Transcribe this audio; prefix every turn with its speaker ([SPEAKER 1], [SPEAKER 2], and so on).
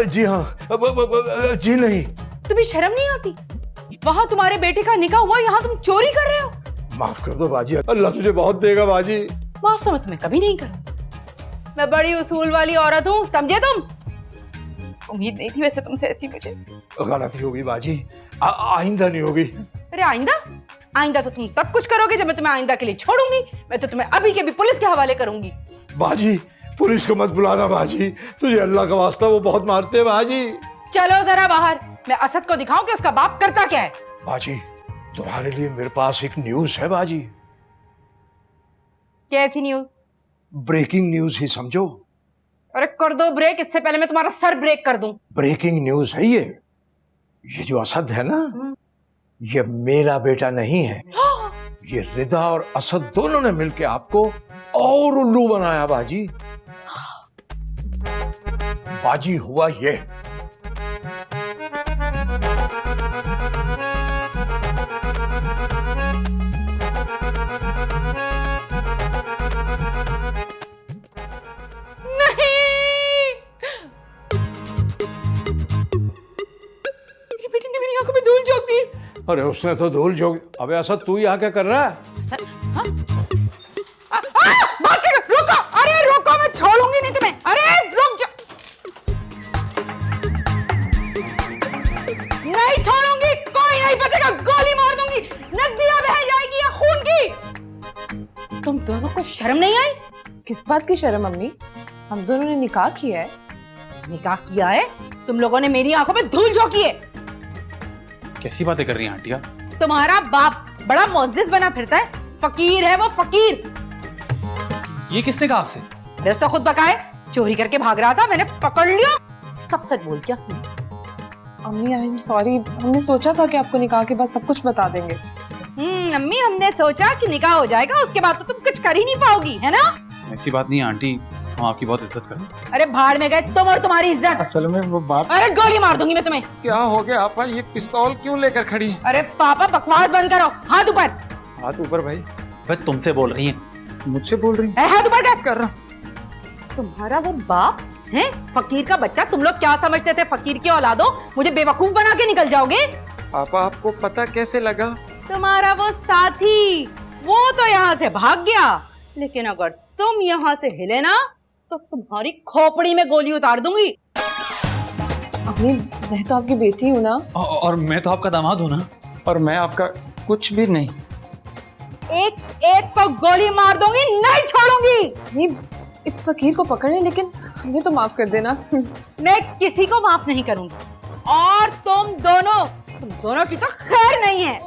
[SPEAKER 1] जी हाँ। जी नहीं।
[SPEAKER 2] तुम्हें शर्म नहीं आती? वहाँ तुम्हारे बेटे का निकाह हुआ, यहाँ तुम चोरी कर रहे हो।
[SPEAKER 1] माफ कर दो बाजी, अल्लाह तुझे बहुत देगा बाजी।
[SPEAKER 2] माफ तो मैं तुम्हें कभी नहीं करूँ। मैं बड़ी उसूल वाली औरत हूँ, समझे तुम? उम्मीद नहीं थी वैसे तुमसे ऐसी मुझे।
[SPEAKER 1] गलती होगी बाजी, आइंदा नहीं होगी।
[SPEAKER 2] अरे आइंदा? आइंदा तो तुम तब कुछ करोगे जब मैं तुम्हें आइंदा के लिए छोड़ूंगी। मैं तो तुम्हें अभी के अभी पुलिस के हवाले करूंगी।
[SPEAKER 1] बाजी पुलिस को मत बुलाना बाजी, तुझे अल्लाह का वास्ता वो बहुत मारते हैं बाजी।
[SPEAKER 2] चलो जरा बाहर, मैं असद को दिखाऊं कि उसका बाप करता क्या है।
[SPEAKER 1] बाजी तुम्हारे लिए मेरे पास एक न्यूज है बाजी।
[SPEAKER 2] कैसी न्यूज?
[SPEAKER 1] ब्रेकिंग न्यूज ही समझो।
[SPEAKER 2] अरे कर दो ब्रेक, इससे पहले मैं तुम्हारा सर ब्रेक कर दूं।
[SPEAKER 1] ब्रेकिंग न्यूज है ये जो असद है ना, ये मेरा बेटा नहीं है। ये रिदा और असद दोनों ने मिलकर आपको और उल्लू बनाया बाजी। बाजी हुआ ये, अरे उसने तो धूल झोंक। अबे असद तू यहाँ क्या कर रहा है?
[SPEAKER 2] हाँ? रुको, अरे रुको, मैं छोड़ूंगी नहीं तुम्हें। अरे रुक जा, नहीं छोड़ूंगी, कोई नहीं बचेगा, गोली मार दूंगी, नदियां बह जाएगी या खून की। तुम दोनों को शर्म नहीं आई?
[SPEAKER 3] किस बात की शर्म अम्मी? हम दोनों ने निकाह किया है।
[SPEAKER 2] निकाह किया है? तुम लोगों ने मेरी आंखों में धूल झोंकी है।
[SPEAKER 4] कैसी बातें कर रही हैं आंटिया?
[SPEAKER 2] तुम्हारा बाप बड़ा मुअज्जिज बना फिरता है, फकीर है वो, फकीर।
[SPEAKER 4] ये किसने कहा आपसे?
[SPEAKER 2] दस तो खुद बकाए, चोरी करके भाग रहा था, मैंने पकड़ लिया। सब सच बोल दिया उसने।
[SPEAKER 3] अम्मी आई एम सॉरी, हमने सोचा था कि आपको निकाह के बाद सब कुछ बता देंगे।
[SPEAKER 2] अम्मी हमने सोचा कि निकाह हो जाएगा, उसके बाद तो तुम कुछ कर ही नहीं पाओगी, है ना?
[SPEAKER 4] ऐसी बात नहीं है आंटी, हम आपकी बहुत इज्जत करते हैं।
[SPEAKER 2] अरे भाड़ में गए तुम और तुम्हारी इज्जत।
[SPEAKER 5] असल में वो बात।
[SPEAKER 2] अरे गोली मार दूंगी मैं तुम्हें।
[SPEAKER 5] क्या हो गया आपा, ये पिस्तौल क्यों लेकर खड़ी है?
[SPEAKER 2] अरे पापा बकवास बंद करो, हाथ ऊपर।
[SPEAKER 5] हाथ ऊपर भाई।
[SPEAKER 4] भाई तुमसे बोल रही हैं।
[SPEAKER 5] मुझसे बोल रही
[SPEAKER 2] अरे हाथ ऊपर
[SPEAKER 5] कर रहा।
[SPEAKER 2] तुम्हारा वो बाप है फकीर का बच्चा। तुम लोग क्या समझते थे फकीर की औलादो, मुझे बेवकूफ बना के निकल जाओगे?
[SPEAKER 5] पापा आपको पता कैसे लगा?
[SPEAKER 2] तुम्हारा वो साथी, वो तो यहाँ से भाग गया, लेकिन अगर तुम यहाँ से हिले ना तो तुम्हारी खोपड़ी में गोली उतार दूंगी।
[SPEAKER 3] अम्मी मैं तो आपकी बेटी हूँ ना।
[SPEAKER 4] और मैं तो आपका दामाद हूँ ना।
[SPEAKER 5] और मैं आपका कुछ भी नहीं।
[SPEAKER 2] एक एक को गोली मार दूंगी, नहीं छोड़ूंगी।
[SPEAKER 3] अम्मी इस फकीर को पकड़े, लेकिन हमें तो माफ कर देना।
[SPEAKER 2] मैं किसी को माफ नहीं करूंगी, और तुम दोनों की तो खैर नहीं है।